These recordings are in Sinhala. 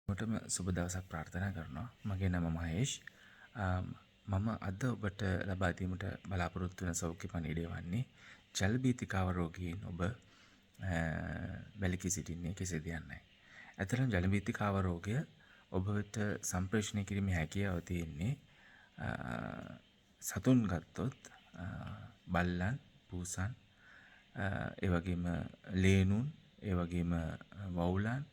ඔබටම සුබ දවසක් ප්‍රාර්ථනා කරනවා. මගේ නම මහේෂ්. මම අද ඔබට ලබා දීමට බලාපොරොත්තු වන සෞඛ්‍ය පණිවිඩය වන්නේ ජල බීතිකාව රෝගීන් ඔබ වැළකී සිටින්නේ කෙසේද යන්නයි. ඇත්තටම ජල බීතිකාව රෝගය ඔබ වෙත සම්ප්‍රේෂණය කිරීමේ හැකියාව තියෙන්නේ සතුන් ගත්තොත් බල්ලන්, පූසන්, ඒ වගේම ලේනුන්, ඒ වගේම වවුලන්,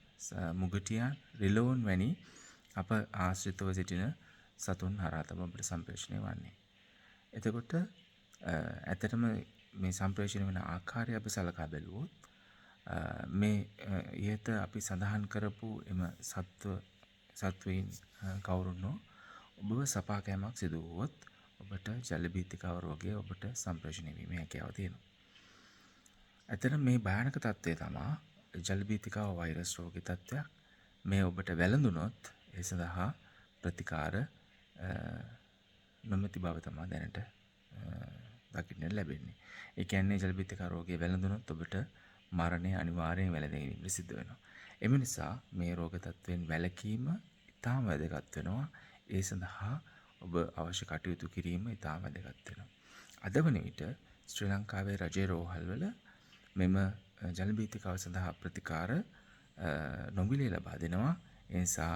මුගටියන්, රිලවුන් වැනි අප ආශ්‍රිතව සිටින සතුන් හරහා තමයි අපිට සම්ප්‍රේෂණය වන්නේ. එතකොට ඇත්තටම මේ සම්ප්‍රේෂණය වෙන ආකාරය අපි සලකා බැලුවොත් මේ ඉහත අපි සඳහන් කරපු එම සත්වයින් කවුරුන්නෝ ඔබව සපා කෑමක් සිදු වුවොත් ඔබට ජල බීතිකාව රෝගය ඔබට සම්ප්‍රේෂණය වීමේ හැකියාව තියෙනවා. ඇත්තටම මේ භයානක තත්ත්වය තමයි ජල බීතිකාව වෛරස් රෝගී තත්ත්වයක්. මේ ඔබට වැළඳුනොත් ඒ සඳහා ප්‍රතිකාර නොමැති බව තමයි දැනට දකින්න ලැබෙන්නේ. ඒ කියන්නේ ජල බීතිකා රෝගය වැළඳුනොත් ඔබට මරණය අනිවාර්යෙන් වැළඳීමට සිද්ධ වෙනවා. එම නිසා මේ රෝග තත්ත්වයෙන් වැළකීම ඉතාම වැදගත් වෙනවා. ඒ සඳහා ඔබ අවශ්‍ය කටයුතු කිරීම ඉතාම වැදගත් වෙනවා. අද වන විට ශ්‍රී ලංකාවේ රජයේ රෝහල්වල මෙම ජල බීතිකාව සඳහා ප්‍රතිකාර නොමිලේ ලබා දෙනවා. ඒ නිසා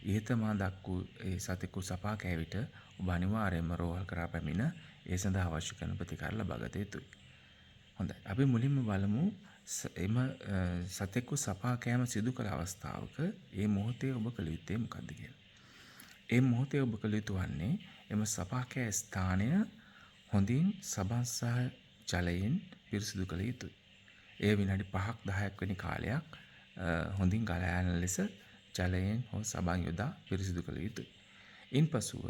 ඉහත මා දක්වූ ඒ සතෙකු සපා කෑ විට ඔබ අනිවාර්යයෙන්ම රෝහල් කරා පැමිණ ඒ සඳහා අවශ්‍ය කරන ප්‍රතිකාර ලබා ගත යුතුයි. හොඳයි. අපි මුලින්ම බලමු එම සතෙකු සපා කෑම සිදු කළ අවස්ථාවක ඒ මොහොතේ ඔබ කළ යුත්තේ මොකක්ද කියලා. ඒ මොහොතේ ඔබ කළ යුතු වන්නේ එම සපා කෑ ස්ථානය හොඳින් සබන් සහ ජලයෙන් පිරිසිදු කළ යුතුයි. ඒ විනාඩි 5ක් 10ක් වැනි කාලයක් හොඳින් ගලා යන ලෙස ජලයෙන් හෝ සබන් යොදා පිරිසිදු කළ යුතුයි. ඉන්පසුව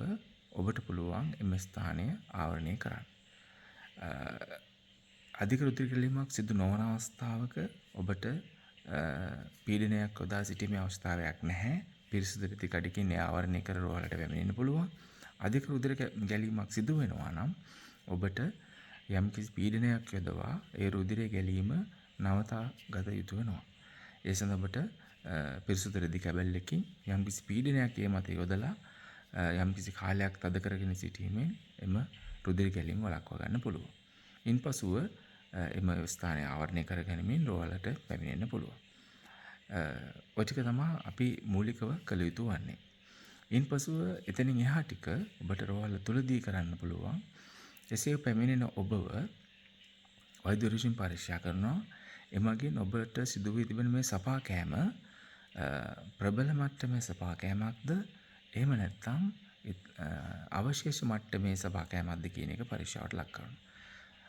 ඔබට පුළුවන් එම ස්ථානය ආවරණය කරන්න. අධික රුධිර ගැලීමක් සිදු නොවන අවස්ථාවක ඔබට පීඩනයක් යොදා සිටීමේ අවස්ථාවක් නැහැ. පිරිසිදු රිදි කඩකින් ආවරණය කර රෝහලට පැමිණෙන්න පුළුවන්. අධික රුධිර ගැලීමක් සිදු වෙනවා නම් ඔබට යම්කිසි පීඩනයක් යොදවා ඒ රුධිරයේ ගැලීම නවතා ගත යුතු වෙනවා. ඒ සඳහා ඔබට පිරිසිදු රෙදි කැබල්ලකින් යම්කිසි පීඩනයක් ඒ මත යොදලා යම්කිසි කාලයක් තද කරගෙන සිටීමෙන් එම රුධිර ගැලීම වළක්වා ගන්න පුළුවන්. ඉන්පසුව එම ස්ථානය ආවරණය කර ගැනීමෙන් රෝහලට පැමිණෙන්න පුළුවන්. ඔය ටික තමයි අපි මූලිකව කළ යුතු වන්නේ. ඉන්පසුව එතනින් එහා ටික ඔබට රෝහල තුලදී කරන්න පුළුවන්. එසේ පැමිණෙන ඔබව වෛද්‍යවරු විසින් පරීක්ෂා කරනවා. එමගින් ඔබට සිදු වී තිබෙන මේ සපා කෑම ප්‍රබල මට්ටමේ සපා කෑමක්ද එහෙම නැත්නම් අවශේෂ මට්ටමේ සපා කෑමක්ද කියන එක පරීක්ෂාවට ලක් කරනවා.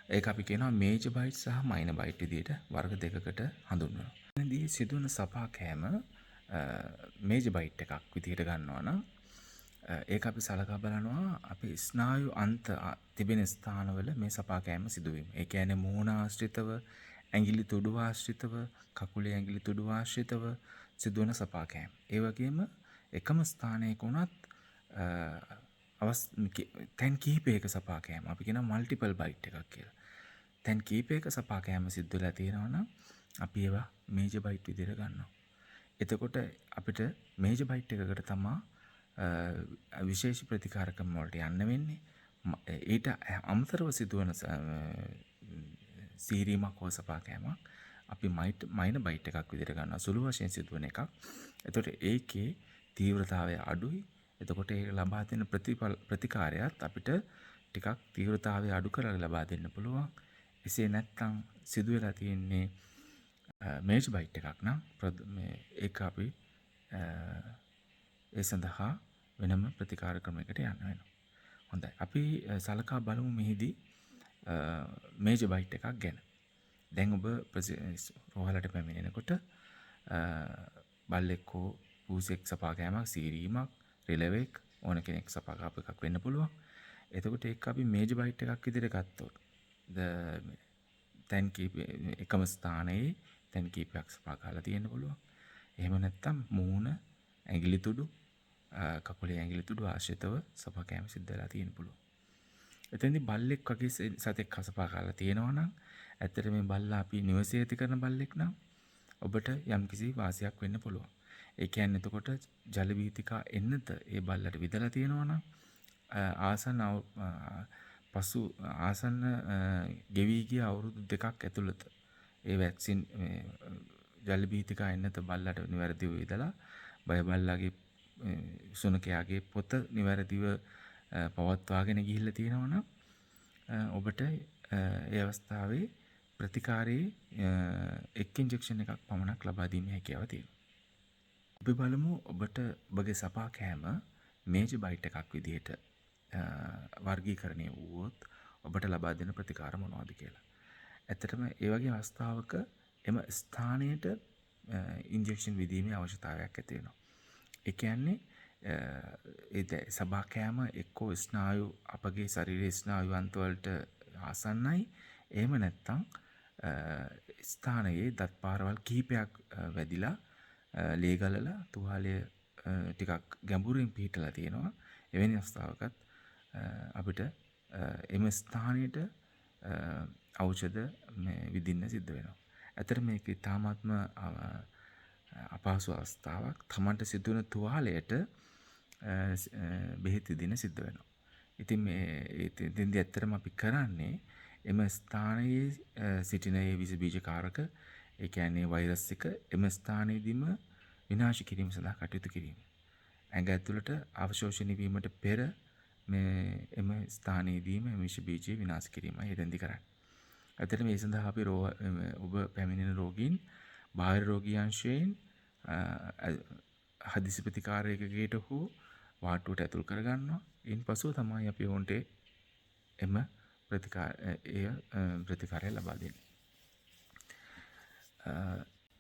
ඒක අපි කියනවා මේජර් බයිට් සහ මයිනර් බයිට් විදිහට වර්ග දෙකකට හඳුන්වනවා. එතනදී සිදුවන සපා කෑම මේජර් බයිට් එකක් විදිහට ගන්නවා නම් ඒක අපි සලකා බලනවා අපි ස්නායු අන්ත තිබෙන ස්ථානවල මේ සපා කෑම සිදුවීම. ඒ කියන්නේ මූණ ආශ්‍රිතව, ඇඟිලි තුඩු ආශ්‍රිතව, කකුලේ ඇඟිලි තුඩු ආශ්‍රිතව සිදුවන සපා කෑම. ඒ වගේම එකම ස්ථානයක වුණත් තැන් කිහිපයක සපා කෑම. අපි කියනවා මල්ටිපල් බයිට් එකක් කියලා. තැන් කිහිපයක සපා කෑම සිද්ධ වෙලා තියෙනවා නම් අපි ඒවා මේජර් බයිට් විදිහට ගන්නවා. එතකොට අපිට මේජර් බයිට් එකකට තමයි විශේෂ ප්‍රතිකාර ක්‍රම වලට යන්න වෙන්නේ. ඊට අමතරව සිදුවන සීරීමක් හෝ සපා කෑමක් අපි මයිනර් බයිට් එකක් විදිහට ගන්නවා. සුළු වශයෙන් සිදුවන එකක්. එතකොට ඒකේ තීව්‍රතාවය අඩුයි. එතකොට ඒක ලබා දෙන ප්‍රතිකාරයත් අපිට ටිකක් තීව්‍රතාවය අඩු කරලා ලබා දෙන්න පුළුවන්. එසේ නැත්නම් සිදු වෙලා තියෙන්නේ මේජර් බයිට් එකක් නම් ඒක අපි ඒ සඳහා වෙනම ප්‍රතිකාර ක්‍රමයකට යන්න වෙනවා. හොඳයි. අපි සලකා බලමු මෙහිදී මේජර් බයිට් එකක් ගැන. දැන් ඔබ රෝහලට පැමිණෙනකොට බල්ලෙක් හෝ පූසෙක් සපා කෑමක්, සීරීමක්, රිලෙවෙක් ඕන කෙනෙක් සපා කාපු එකක් වෙන්න පුළුවන්. එතකොට ඒක අපි මේජර් බයිට් එකක් විදිහට ගත්තොත් තැන් එකම ස්ථානයේ තැන් කීපයක් සපා කාලා තියෙන්න පුළුවන්. එහෙම නැත්නම් මූණ, ඇඟිලි තුඩු, කකුලේ ඇඟිලි තුඩු ආශ්‍රිතව සපා කෑම සිද්ධ වෙලා තියෙන්න පුළුවන්. එතෙන්දී බල්ලෙක් වගේ සතෙක් සපා කාලා තියෙනවා නම් ඇත්තට මේ බල්ලා අපි නිවසේ ඇති කරන බල්ලෙක් නම් ඔබට යම්කිසි වාසියක් වෙන්න පුළුවන්. ඒ කියන්නේ එතකොට ජල වීථිකා එන්නත ඒ බල්ලට විදලා තියෙනවා නම් ආසන්න පසු ආසන්න ගෙවි ගිය අවුරුදු 2ක් ඇතුළත ඒ වැක්සින් ජල වීථිකා එන්නත බල්ලට නිවැරදිව විදලා බය බල්ලාගේ සුනකයාගේ පොත නිවැරදිව පවත්වාගෙන ගිහිල්ලා තියෙනවා නම් ඔබට ඒ අවස්ථාවේ ප්‍රතිකාරයේ එක් ඉන්ජෙක්ෂන් එකක් පමණක් ලබා දීමේ හැකියාව තියෙනවා. අපි බලමු ඔබට ඔබගේ සපා කෑම මේජ බයිට් එකක් විදිහට වර්ගීකරණය වුවොත් ඔබට ලබා දෙන ප්‍රතිකාර මොනවද කියලා. ඇත්තටම ඒ වගේ අවස්ථාවක එම ස්ථානයට ඉන්ජෙක්ෂන් විදීමේ අවශ්‍යතාවයක් ඇති වෙනවා. ඒ කියන්නේ ඒ සබා කෑම එක්කෝ ස්නායු අපගේ ශරීරයේ ස්නායු අන්ත වලට ආසන්නයි. එහෙම නැත්නම් ස්ථානයේ දත් පාරවල් කිහිපයක් වැදිලා ලේ ගලලා තුවාලය ටිකක් ගැඹුරින් පිහිටලා තියෙනවා. එවැනි අවස්ථාවකත් අපිට එම ස්ථානයට ඖෂධ විදින්න සිද්ධ වෙනවා. ඇත්තට මේක ඉතාමත්ම අපහසු අවස්ථාවක්. තමන්ට සිදුවන තුවාලයට බෙහෙත් විදින්න සිද්ධ වෙනවා. ඉතින් මේ දෙන්දි ඇත්තටම අපි කරන්නේ එම ස්ථානයේ සිටින ඒ විස බීජකාරක ඒ කියන්නේ වෛරස් එක එම ස්ථානයේදීම විනාශ කිරීම සඳහා කටයුතු කිරීම. ඇඟ ඇතුළට අවශෝෂණය වීමට පෙර එම ස්ථානයේදීම විෂ බීජය විනාශ කිරීමයි එතෙන්දී කරන්නේ. ඇත්තටම මේ සඳහා අපි ඔබ පැමිණෙන රෝගීන් බාහිර රෝගී අංශයෙන් හදිසි ප්‍රතිකාරයකකට හෝ වාට්ටුවට ඇතුල් කරගන්නවා. ඉන්පසු තමයි අපි ඔවුන්ට එම ප්‍රතිකාරය ලබා දෙන්නේ.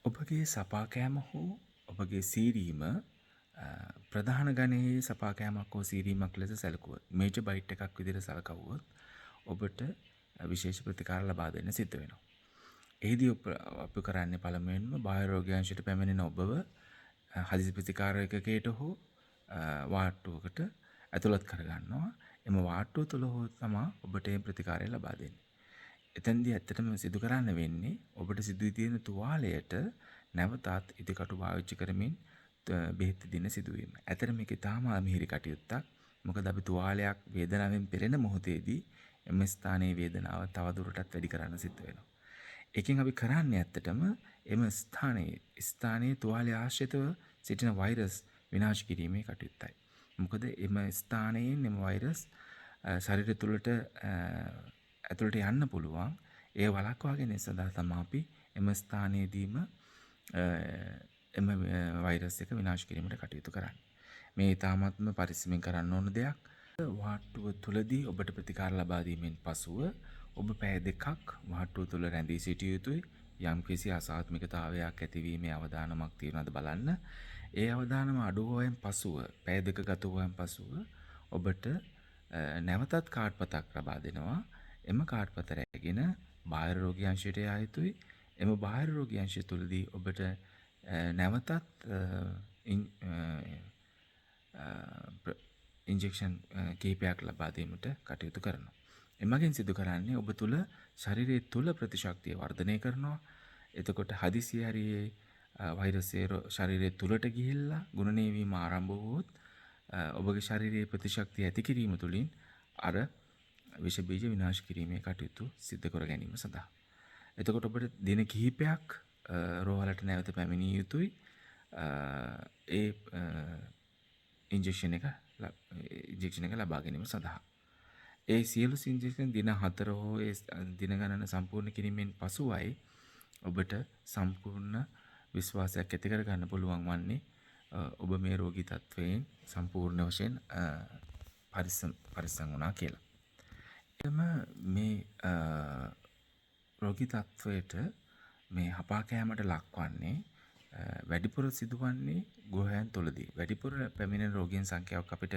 ඔබගේ සපා කෑම හෝ ඔබගේ සීරීම ප්‍රධාන ගණයේ සපා කෑමක් හෝ සීරීමක් ලෙස සැලකුවොත් මේජර් බයිට් එකක් විදිහට සලකවුවොත් ඔබට විශේෂ ප්‍රතිකාර ලබා දෙන්න සිද්ධ වෙනවා. එහිදී අපි කරන්නේ පළමුවෙන්ම බාහිර රෝගාංශයට පැමිණෙන ඔබව හදිසි ප්‍රතිකාරයකකට හෝ වාට්ටුවකට ඇතුළත් කරගන්නවා. එම වාට්ටුව තුළ හෝ තමයි ඔබට මේ ප්‍රතිකාරය ලබා දෙන්නේ. එතෙන්දී ඇත්තටම සිදු කරන්න වෙන්නේ ඔබට සිදුවී තියෙන තුවාලයට නැවතත් ඉදිකටු පාවිච්චි කරමින් බෙහෙත් දෙන්න සිදුවීම. ඇත්තට මේක තාම අමිහිරි කටයුත්තක්. මොකද අපි තුවාලයක් වේදනාවෙන් පෙළෙන මොහොතේදී එම ස්ථානයේ වේදනාව තවදුරටත් වැඩි කරන්න සිද්ධ වෙනවා. එකෙන් අපි කරන්නේ ඇත්තටම එම ස්ථානයේ තුවාලය ආශ්‍රිතව සිටින වෛරස් විනාශ කිරීමේ කටයුත්තයි. මොකද එම ස්ථානයෙන් එම වෛරස් ශරීරය තුළට ඇතුළට යන්න පුළුවන්. ඒ වළක්වා ගැනීම සඳහා තමයි අපි එම ස්ථානයේදීම එම වෛරස් එක විනාශ කිරීමට කටයුතු කරන්නේ. මේ ඊටාත්ම පරිස්සමෙන් කරන්න ඕන දෙයක්. වාට්ටුව තුලදී ඔබට ප්‍රතිකාර ලබා දීමෙන් පසුව ඔබ පැය දෙකක් වාට්ටුව තුල රැඳී සිටිය යුතුයි. යම්කිසි අසාත්මිකතාවයක් ඇතිවීමේ අවදානමක් තියෙනවද බලන්න. ඒ අවදානම අඩු වූයෙන් පසුව පැය දෙක ගත වූයෙන් පසුව ඔබට නැවතත් කාඩ්පතක් ලබා දෙනවා. එම කාඩ්පත රැගෙන බාහිර රෝගී යා යුතුයි. එම බාහිර රෝගී තුලදී ඔබට නැවතත් ඉන්ජෙක්ෂන් කිහිපයක් ලබා දීමට කටයුතු කරනවා. එමගින් සිදු කරන්නේ ඔබ තුල ශරීරයේ තුල ප්‍රතිශක්තිය වර්ධනය කරනවා. එතකොට හදිසිය හරියේ වෛරසය ශරීරයේ තුලට ගිහිල්ලා ගුණණය වීම ආරම්භ වුවොත් ඔබගේ ශරීරයේ ප්‍රතිශක්තිය ඇති කිරීම තුළින් අර විෂ බීජ විනාශ කිරීමේ කටයුතු සිදු කර ගැනීම සඳහා. එතකොට ඔබට දින කිහිපයක් රෝහලට නැවත පැමිණිය යුතුයි. ඒ ඉන්ජෙක්ෂන් එක ලබා ගැනීම සඳහා. ඒ සියලු ඉන්ජෙක්ෂන් දින 4 හෝ ඒ දින ගණන සම්පූර්ණ කිරීමෙන් පසුවයි ඔබට සම්පූර්ණ විශ්වාසයක් ඇති කර ගන්න පුළුවන් වන්නේ ඔබ මේ රෝගී තත්වයෙන් සම්පූර්ණ වශයෙන් පරිස්සම් වුණා කියලා. එම මේ රෝගී තත්වයට මේ හපා කෑමට ලක්වන්නේ වැඩිපුර සිදුවන්නේ ගෘහයන් තුළදී. වැඩිපුර පැමිණෙන රෝගීන් සංඛ්‍යාවක් අපිට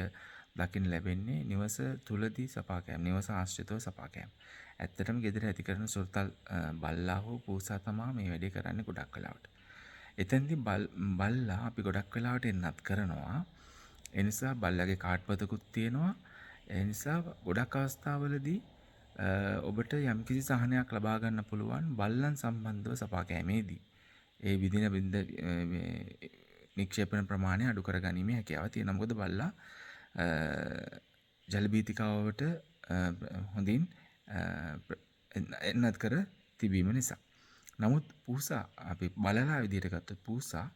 දකින්න ලැබෙන්නේ නිවස තුළදී සපා කෑම, නිවස ආශ්‍රිතව සපා කෑම. ඇත්තටම ගෙදර ඇති කරන සුරතල් බල්ලා හෝ පූසා තමයි මේ වැඩේ කරන්නේ ගොඩක් වෙලාවට. එතෙන්දී බල්ලා අපි ගොඩක් වෙලාවට එන්නත් කරනවා. ඒ නිසා බල්ලාගේ කාඩ්පතකුත් තියෙනවා. ඒ නිසා ගොඩක් අවස්ථාවලදී ඔබට යම්කිසි සහනයක් ලබා ගන්න පුළුවන් බල්ලන් සම්බන්ධව සපා කෑමේදී. ඒ විදින නික්ෂේපන ප්‍රමාණය අඩු කරගැනීමේ හැකියාව තියෙනවා. මොකද බල්ලා ජල බීතිකාවට හොඳින් එන්නත් කර තිබීම නිසා. නමුත් පූසා අපි බලලා විදිහට ගත්තොත් පූසා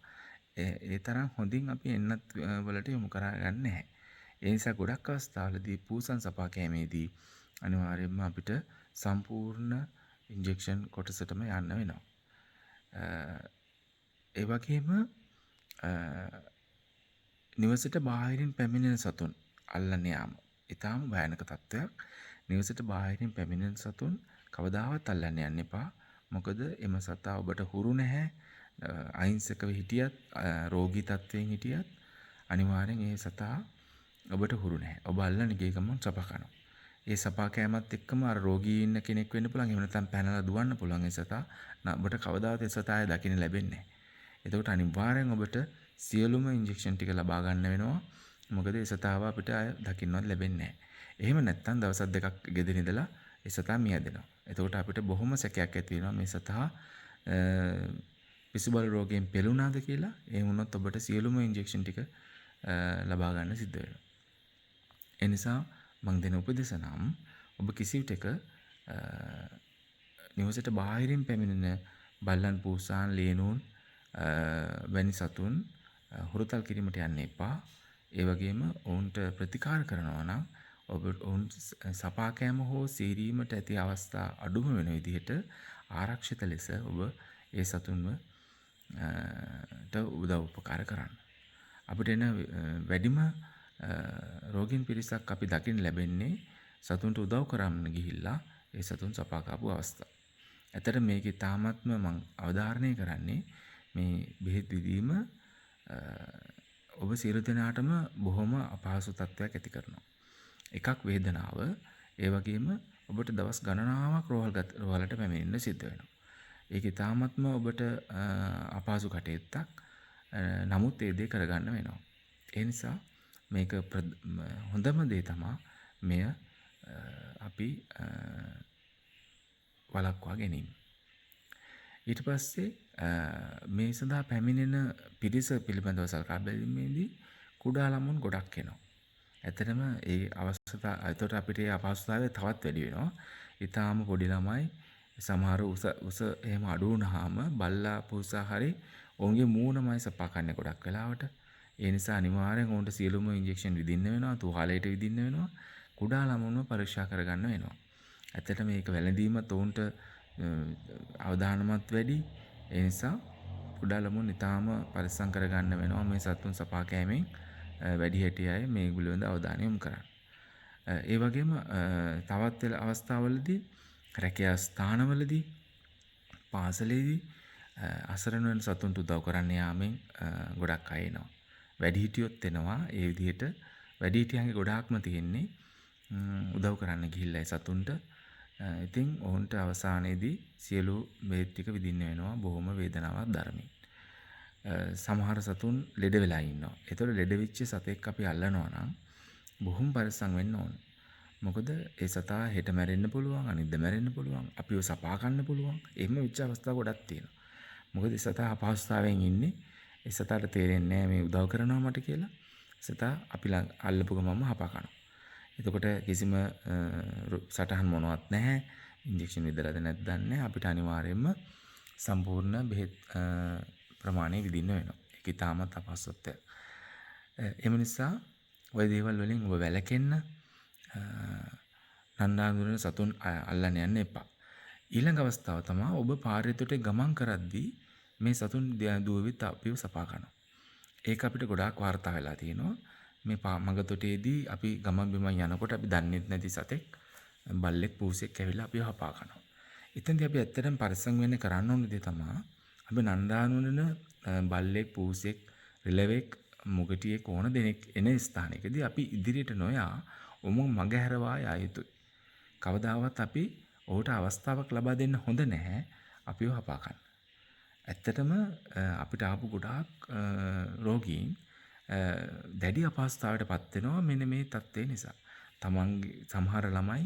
ඒ තරම් හොඳින් අපි එන්නත් වලට යොමු කරගන්නේ නැහැ. ඒ නිසා ගොඩක් අවස්ථාවලදී පූසන් සපා කෑමේදී අනිවාර්යයෙන්ම අපිට සම්පූර්ණ ඉන්ජෙක්ෂන් කොටසටම යන්න වෙනවා. ඒ වගේම නිවසට බාහිරින් පැමිණෙන සතුන් අල්ලන්න යාම. ඊටාම භයානක තත්ත්වයක්. නිවසට බාහිරින් පැමිණෙන සතුන් කවදාවත් අල්ලන්න යන්න එපා. මොකද එම සතා ඔබට හුරු නැහැ. අහිංසකව හිටියත් රෝගී තත්ත්වයෙන් හිටියත් අනිවාර්යෙන් ඒ සතා ඔබට හුරු නැහැ. ඔබ අල්ලන ගිය ගමන් සපා කනවා. ඒ සපා කෑමත් එක්කම අර රෝගී ඉන්න කෙනෙක් වෙන්න පුළුවන්. එහෙම නැත්නම් පැනලා දුවන්න පුළුවන් ඒ සතා. ඔබට කවදාවත් ඒ සතා ආය දකින්න ලැබෙන්නේ නැහැ. එතකොට අනිවාර්යෙන් ඔබට සියලුම ඉන්ජෙක්ෂන් ටික ලබා ගන්න වෙනවා. මොකද ඒ සතාව අපිට ආය දකින්නවත් ලැබෙන්නේ නැහැ. එහෙම නැත්නම් දවස් දෙකක් ගෙදර ඉඳලා ඒ සතා මියදෙනවා. එතකොට අපිට බොහොම සැකයක් ඇති වෙනවා මේ සතා පිසුබල් රෝගයෙන් පෙළුණාද කියලා. ඒ වුණොත් ඔබට සියලුම ඉන්ජෙක්ෂන් ටික ලබා ගන්න සිද්ධ වෙනවා. ඒ නිසා මම දෙන උපදෙස නම් ඔබ කිසිවිටක නිවසට බාහිරින් පැමිණෙන බල්ලන් පූසාන් ලේනූන් වැනි සතුන් හුරුතල් කිරීමට යන්න එපා. ඒ වගේම ඔවුන්ට ප්‍රතිකාර කරනවා නම් ඔබ ඔවුන් සපා කෑම හෝ සීරීමට ඇති අවස්ථා අඩුම වෙන විදිහට ආරක්ෂිත ලෙස ඔබ ඒ සතුන්ව උදව් උපකාර කරන්න. අපිට එන වැඩිම රෝගීන් පිරිසක් අපි දකින්න ලැබෙන්නේ සතුන්ට උදව් කරන්න ගිහිල්ලා ඒ සතුන් සපා කාපු අවස්ථා. ඇත්තට මේකේ තාමත්ම මම අවධාරණය කරන්නේ මේ බෙහෙත් විදීම ඔබ සියලු දෙනාටම බොහොම අපහසු තත්ත්වයක් ඇති කරනවා. එකක් වේදනාව, ඒ වගේම ඔබට දවස් ගණනාවක් රෝහලට පැමිණෙන්න සිද්ධ වෙනවා. ඒක තාමත්ම ඔබට අපහසු කටයුත්තක්. නමුත් ඒ දේ කරගන්න වෙනවා. ඒ නිසා මේක හොඳම දේ තමයි මෙය අපි වළක්වා ගැනීම. ඊට පස්සේ මේ සඳහා පැමිණෙන පිරිස පිළිබඳව සලකා බැලීමේදී කුඩා ළමුන් ගොඩක් එනවා. ඇත්තටම ඒ අවස්ථාව එතකොට අපිට ඒ අපහසුතාවය තවත් වැඩි වෙනවා. ඊටාම පොඩි ළමයි සමහර උස එහෙම අඩු වුණාම බල්ලා පූසා හරි ඔවුන්ගේ මූණමයි සපා කන්නේ ගොඩක් වෙලාවට. ඒ නිසා අනිවාර්යෙන් ඔවුන්ට සියලුම ඉන්ජෙක්ෂන් විදින්න වෙනවා, තුවාලයට විදින්න වෙනවා. කුඩා ළමුන්ව පරීක්ෂා කරගන්න වෙනවා. ඇත්තටම මේක වැළඳීමත් ඔවුන්ට අවධානමත් වැඩි. ඒ නිසා කුඩා ළමුන් ඊටාම පරිස්සම් කරගන්න වෙනවා මේ සතුන් සපා කෑමෙන් වැඩි හැටි අය මේ ගුලිවඳ අවධානය යොමු කරන්න. ඒ වගේම තවත් අවස්ථාවලදී රැකියා ස්ථානවලදී පාසලේදී අසරණ වෙන සතුන්ට උදව් කරන්න යාමෙන් ගොඩක් අය එනවා. වැඩිහිටියොත් එනවා. ඒ විදිහට වැඩිහිටියන්ගේ ගොඩාක්ම තියෙන්නේ උදව් කරන්න ගිහිල්ලා ඒ සතුන්ට. ඉතින් ඔවුන්ට අවසානයේදී සියලු බෙහෙත් ටික විඳින්න වෙනවා බොහොම වේදනාවක් දරමින්. සමහර සතුන් ලෙඩ වෙලා ඉන්නවා. ඒතකොට ලෙඩ වෙච්ච සතෙක් අපි අල්ලනවා නම් බොහොම පරිස්සම් වෙන්න ඕන. මොකද ඒ සතා හෙට මැරෙන්න පුළුවන්, අනිද්දා මැරෙන්න පුළුවන්, අපිව සපා ගන්න පුළුවන්. එහෙම වෙච්ච අවස්ථා ගොඩක් තියෙනවා. මොකද ඒ සතා අපහසුතාවයෙන් ඉන්නේ. ඒ සතාට තේරෙන්නේ නැහැ මේ උදව් කරනවා මට කියලා. සතා අපි අල්ලපු ගමන්ම හපා කනවා. එතකොට කිසිම සටහන් මොනවත් නැහැ. ඉන්ජෙක්ෂන් විදලාද නැද්ද දන්නේ අපිට අනිවාර්යයෙන්ම සම්පූර්ණ බෙහෙත් ප්‍රමාණය විදින්න වෙනවා. ඒක ඉතාමත් අපහසුත්වයක්. එම නිසා ওই දේවල් වලින් ඔබ වැළකෙන්න නන්දාඳුන සතුන් අල්ලන්න යන්න එපා. ඊළඟ අවස්ථාව තමයි ඔබ පාරේතොට ගමන් කරද්දී මේ සතුන් දුවවිත් අපිව සපා කරනවා. ඒක අපිට ගොඩාක් වාර්තා වෙලා තියෙනවා. මේ මගතොටේදී අපි ගමන් බිමන් යනකොට අපි දන්නේ නැති සතෙක් බල්ලෙක් පූසෙක් ඇවිල්ලා අපිව හපා කරනවා. එතෙන්දී අපි ඇත්තටම පරිස්සම් වෙන්න කරන්න ඕන දේ තමයි අපි නන්දානුනන බල්ලෙක් පූසෙක් රිලෙවෙක් මුගටියෙක් ඕන දෙනෙක් එන ස්ථානයකදී අපි ඉදිරියට නොයා ඔවුන් මග හැරවා යා යුතුයි. කවදාවත් අපි ඔහුට අවස්ථාවක් ලබා දෙන්න හොඳ නැහැ අපිව හපා ගන්න. ඇත්තටම අපිට ආපු ගොඩාක් රෝගීන් දැඩි අපහසුතාවයට පත් වෙනවා මෙන්න මේ තත්ත්වය නිසා. තමන්ගේ සමහර ළමයි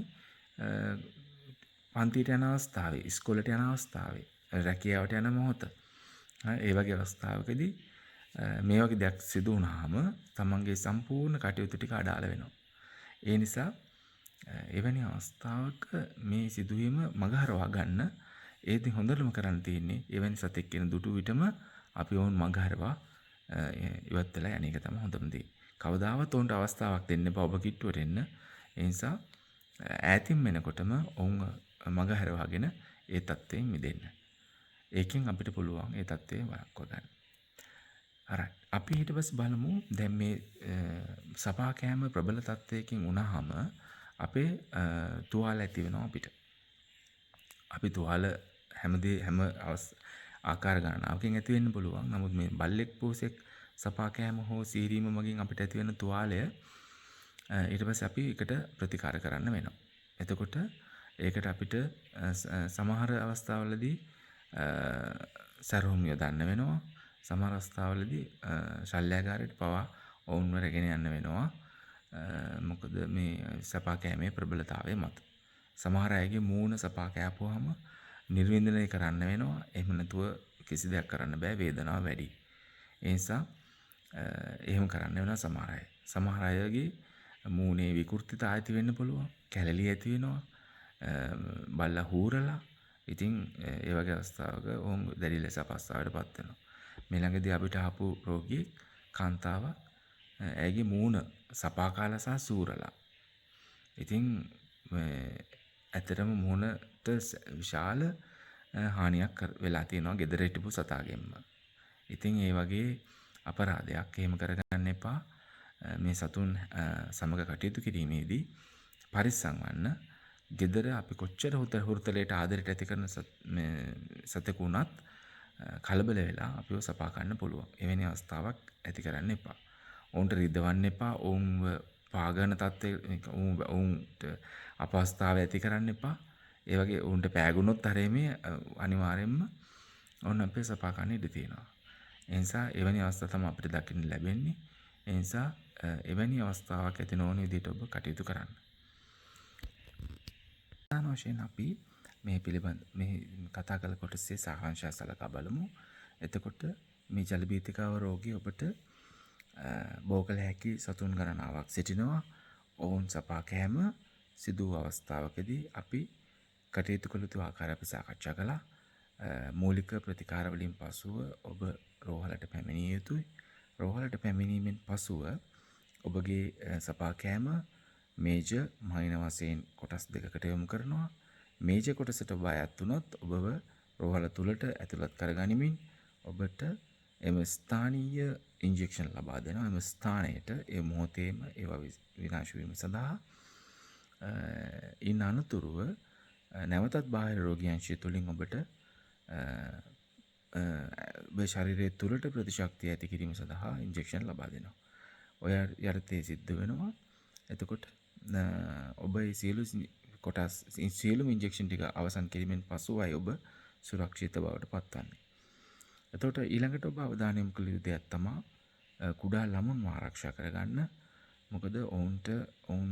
පන්තියට යන අවස්ථාවේ, ඉස්කෝලේට යන අවස්ථාවේ, රැකියාවට යන මොහොත ඒ වගේ අවස්ථාවකදී මේ වගේ දෙයක් සිදු වුණාම තමන්ගේ සම්පූර්ණ කටයුතු ටික අඩාල වෙනවා. ඒ නිසා එවැනි අවස්ථාවක මේ සිදුවීම මගහරවා ගන්න ඒදී හොඳටම කරන්න තියෙන්නේ එවැනි සතෙක් කියන දුටු විටම අපි වුන් මගහරවා ඉවත් වෙලා යන එක තමයි හොඳම දේ. කවදාවත් උන්ට අවස්ථාවක් දෙන්න එපා ඔබ කිට්ටුවට එන්න. ඒ නිසා ඈතින් වෙනකොටම ඔවුන් මගහරවාගෙන ඒ තත්ත්වයෙන් මිදෙන්න. ඒකෙන් අපිට පුළුවන් ඒ තත්ත්වය වළක්වා ගන්න. හරි. අපි ඊට පස්සේ බලමු දැන් මේ සපා කෑම ප්‍රබල තත්ත්වයකින් වුණාම අපේ තුවාල ඇති වෙනවා අපිට. අපි තුවාල හැම ආකාර ගණනාවකින් ඇති වෙන්න පුළුවන්. නමුත් මේ බල්ලෙක් පෝසෙක් සපා කෑම හෝ සීරීම මගින් අපිට ඇති වෙන තුවාලය ඊට පස්සේ අපි ඒකට ප්‍රතිකාර කරන්න වෙනවා. එතකොට ඒකට අපිට සමහර අවස්ථාවලදී සැරහුම් යොදන්න වෙනවා. සමහර අවස්ථාවලදී ශල්‍යාගාරයට පවා ඔවුන්ව රැගෙන යන්න වෙනවා. මොකද මේ සපා කෑමේ ප්‍රබලතාවය මත. සමහර අයගේ මූණ සපා කෑපුවාම නිර්වින්දනය කරන්න වෙනවා. එහෙම නැතුව කිසි දෙයක් කරන්න බෑ, වේදනාව වැඩි. ඒ නිසා එහෙම කරන්න වෙනවා සමහර අය. සමහර අයගේ මූණේ විකෘතිතා ඇති වෙන්න පුළුවන්. කැළලි ඇති වෙනවා. බල්ලා හූරලා. ඉතින් ඒ වගේ අවස්ථාවක ඔවුන් දැඩි ලෙස අපහසුතාවයටපත් වෙනවා. මේ ළඟදී අපිට ආපු රෝගියෙක් කාන්තාවක් ඇයගේ මූණ සපා කාලා සහ සූරලා. ඉතින් ඇත්තටම මූණට විශාල හානියක් වෙලා තියෙනවා ගෙදර හිටපු සතාගෙන්ම. ඉතින් ඒ වගේ අපරාධයක් එහෙම කරගන්න එපා. මේ සතුන් සමග කටයුතු කිරීමේදී පරිස්සම් වන්න. ගෙදර අපි කොච්චර හුරතලයට ආදරයට ඇති කරන සතෙකු වුණත් කලබල වෙලා අපිව සපා ගන්න පුළුවන්. එවැනි අවස්ථාවක් ඇති කරන්න එපා. ඔවුන්ට රිදවන්න එපා. ඔවුන්ව පාගන තත්ත්වයට ඔවුන්ට අපහසුතාවය ඇති කරන්න එපා. ඒ වගේ ඔවුන්ට පෑගුණොත් හරියමේ අනිවාර්යෙන්ම ඔවුන් අපේ සපා ගන්න ඉඩ තියෙනවා. ඒ නිසා එවැනි අවස්ථා තමයි අපිට දකින්න ලැබෙන්නේ. ඒ නිසා එවැනි අවස්ථාවක් ඇති නොවන විදිහට ඔබ කටයුතු කරන්න. ප්‍රධාන වශයෙන් අපි මේ පිළිබඳ මේ කතා කළ කොටසේ සාහංශය සලකා බලමු. එතකොට මේ ජලබීතිකාව රෝගී ඔබට බෝ කළ හැකි සතුන් ගණනාවක් සිටිනවා. ඔවුන් සපා කෑම සිදු අවස්ථාවකදී අපි කටයුතු කළ යුතු ආකාරය අපි සාකච්ඡා කළා. මූලික ප්‍රතිකාර වලින් පසුව ඔබ රෝහලට පැමිණිය යුතුයි. රෝහලට පැමිණීමෙන් පසුව ඔබගේ සපා කෑම මේජ මහින වශයෙන් කොටස් දෙකකට යොමු කරනවා. මේජ කොටසට ඔබ අයත් වුණොත් ඔබව රෝහල තුලට ඇතුළත් කරගනිමින් ඔබට එම ස්ථානීය ඉන්ජෙක්ෂන් ලබා දෙනවා. එම ස්ථානයට ඒ මොහොතේම ඒවා විනාශ වීම සඳහා ඉන් අනතුරුව නැවතත් බාහිර රෝගී අංශය තුලින් ඔබට ඔබේ ශරීරයේ තුලට ප්‍රතිශක්තිය ඇති කිරීම සඳහා ඉන්ජෙක්ෂන් ලබා දෙනවා. ඔය යටතේ සිද්ධ වෙනවා. එතකොට ඔබ මේ සියලුම ඉන්ජෙක්ෂන් ටික අවසන් කිරීමෙන් පසුවයි ඔබ සුරක්ෂිත බවට පත්වන්නේ. එතකොට ඊළඟට ඔබ අවධානය යොමු කළ යුතු දෙයක් තමයි කුඩා ළමුන්ව ආරක්ෂා කරගන්න. මොකද ඔවුන්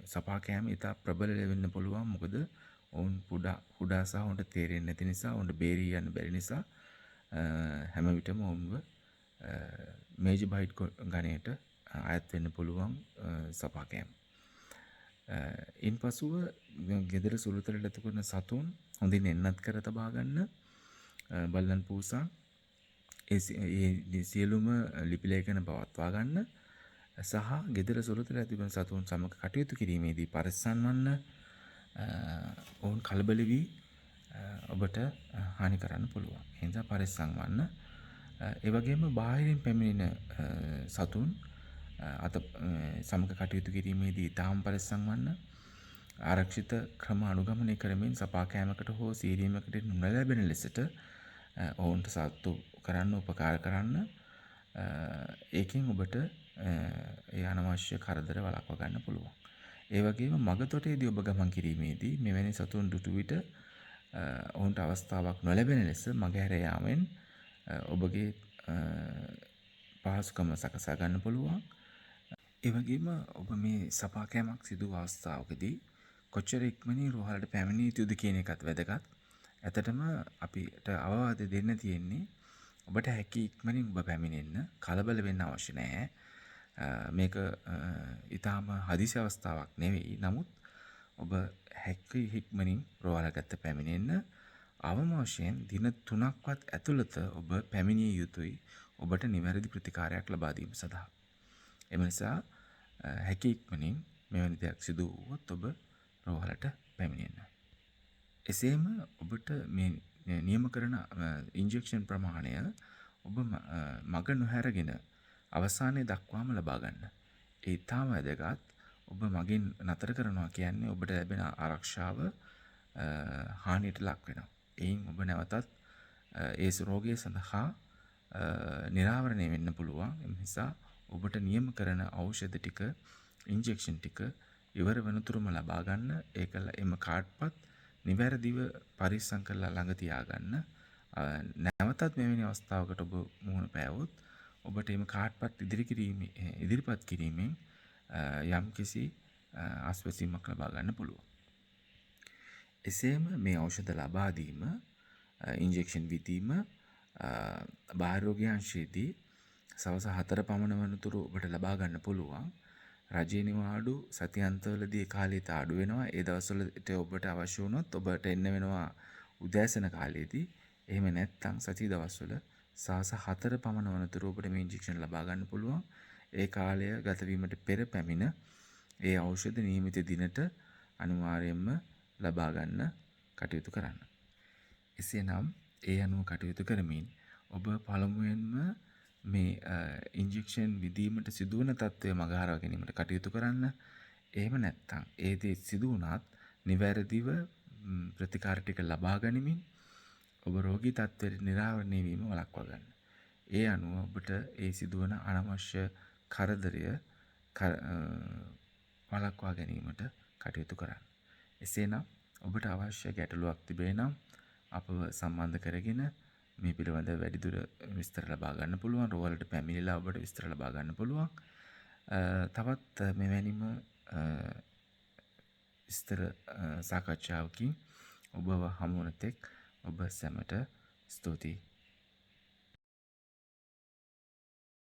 සපා කෑම ඉතා ප්‍රබල වෙන්න පුළුවන්. මොකද ඔවුන් කුඩා සහ ඔවුන්ට තේරෙන්නේ නැති නිසා, ඔවුන්ට බේරී යන්න බැරි නිසා හැම විටම ඔවුන්ව මේජර් බයිට් ගණයට අයත් වෙන්න පුළුවන් සපා කෑම. ඉන්පසුව ගෙදර සුළුතරට ඇති කරන සතුන් හොඳින් එන්නත් කර තබා ගන්න. බල්ලන් පූසා ඒ සියලුම ලිපි ලේඛන පවත්වා ගන්න සහ ගෙදර සුළුතරට ඇති කරන සතුන් සමග කටයුතු කිරීමේදී පරිස්සම් වන්න. ඔවුන් කලබල වී ඔබට හානි කරන්න පුළුවන්. ඒ නිසා පරිස්සම් වන්න. ඒ වගේම බාහිරින් පැමිණෙන සතුන් සමග කටයුතු කිරීමේදී තාම පරිස්සම් වන්න. ආරක්ෂිත ක්‍රම අනුගමනය කරමින් සපා කෑමකට හෝ සීරීමකට නොලැබෙන ලෙසට ඔවුන්ට සතු කරන්න උපකාර කරන්න. ඒකෙන් ඔබට ඒ අනවශ්‍ය කරදර වළක්වා ගන්න පුළුවන්. ඒ වගේම මගතොටේදී ඔබ ගමන් කිරීමේදී මෙවැනි සතුන් දුටු විට ඔවුන්ට අවස්ථාවක් නොලැබෙන ලෙස මගහැර යාමෙන් ඔබගේ පහසුකම සකසා ගන්න පුළුවන්. ඒ වගේම ඔබ මේ සපා කෑමක් සිදු අවස්ථාවකදී කොච්චර ඉක්මනින් රෝහලට පැමිණිය යුතුද කියන එකත් වැදගත්. ඇත්තටම අපිට අවවාද දෙන්න තියෙන්නේ ඔබට හැකි ඉක්මනින් ඔබ පැමිණෙන්න කලබල වෙන්න අවශ්‍ය නැහැ. මේක ඊටාම හදිසි අවස්ථාවක් නෙවෙයි. නමුත් ඔබ හැකි ඉක්මනින් රෝහලකට පැමිණෙන්න අවම වශයෙන් දින 3ක්වත් ඇතුළත ඔබ පැමිණිය යුතුයි ඔබට නිවැරදි ප්‍රතිකාරයක් ලබා දීම සඳහා. එම නිසා හැකි ඉක්මනින් මෙවැනි දෙයක් සිදු වුවොත් ඔබ රෝහලට පැමිණෙන්න. එසේම ඔබට මේ නියම කරන ඉන්ජෙක්ෂන් ප්‍රමාණය ඔබ මග නොහැරගෙන අවසානයේ දක්වාම ලබා ගන්න. ඒ තාම වැදගත්. ඔබ මගින් නතර කරනවා කියන්නේ ඔබට ලැබෙන ආරක්ෂාව හානියට ලක් වෙනවා. එයින් ඔබ නැවතත් ඒ රෝගය සඳහා නිරාවරණය වෙන්න පුළුවන්. ඒ නිසා ඔබට නියම කරන ඖෂධ ටික, ඉන්ජෙක්ෂන් ටික ඉවර වෙනතුරුම ලබා ගන්න. ඒකල එම කාඩ්පත් නිවැරදිව පරිස්සම් කරලා ළඟ තියාගන්න. නැවතත් මෙවැනි අවස්ථාවකට ඔබ මුහුණ පෑවොත් ඔබට එම කාඩ්පත් ඉදිරිපත් කිරීමෙන් යම්කිසි ආස්වාසීමක් ලබා ගන්න පුළුවන්. එසේම මේ ඖෂධ ලබා දීම, ඉන්ජෙක්ෂන් විදීම බාහිර රෝගීන්ශයේදී සවස් 4 පමණ වනතුරු ඔබට ලබා ගන්න පුළුවන්. රජයේ නිවාඩු සතියන්තවලදී කාලයට අඩු වෙනවා. ඒ දවස්වලට ඔබට අවශ්‍ය වුණොත් ඔබට එන්න වෙනවා උදෑසන කාලයේදී. එහෙම නැත්නම් සති දවස්වල සවස් 4 පමණ වනතුරු ඔබට මේ ඉන්ජෙක්ෂන් ලබා ගන්න පුළුවන්. ඒ කාලය ගත වීමට පෙර පැමිණ ඒ ඖෂධ නියමිත දිනට අනිවාර්යයෙන්ම ලබා ගන්න කටයුතු කරන්න. එසේනම් ඒ අනුව කටයුතු කරමින් ඔබ පළමුවෙන්ම මේ ඉන්ජෙක්ෂන් විදීමට සිදුවන තත්ත්වය මගහරවා ගැනීමට කටයුතු කරන්න. එහෙම නැත්නම් ඒ දේ සිදු වුණත් නිවැරදිව ප්‍රතිකාර ටික ලබා ගනිමින් ඔබ රෝගී තත්ත්වයට නිරාවරණය වීම වළක්වා ගන්න. ඒ අනුව ඔබට ඒ සිදුවන අනවශ්‍ය කරදරය වළක්වා ගැනීමට කටයුතු කරන්න. එසේනම් ඔබට අවශ්‍ය ගැටලුවක් තිබේ නම් අපව සම්බන්ධ කරගෙන මේ පිළිබඳව වැඩිදුර විස්තර ලබා ගන්න පුළුවන්. රෝහලට පැමිණිලා ඔබට විස්තර ලබා ගන්න පුළුවන්. තවත් මෙවැනිම විස්තර සාකච්ඡාවකින් ඔබව හමු වන තෙක් ඔබ සැමට ස්තුතියි.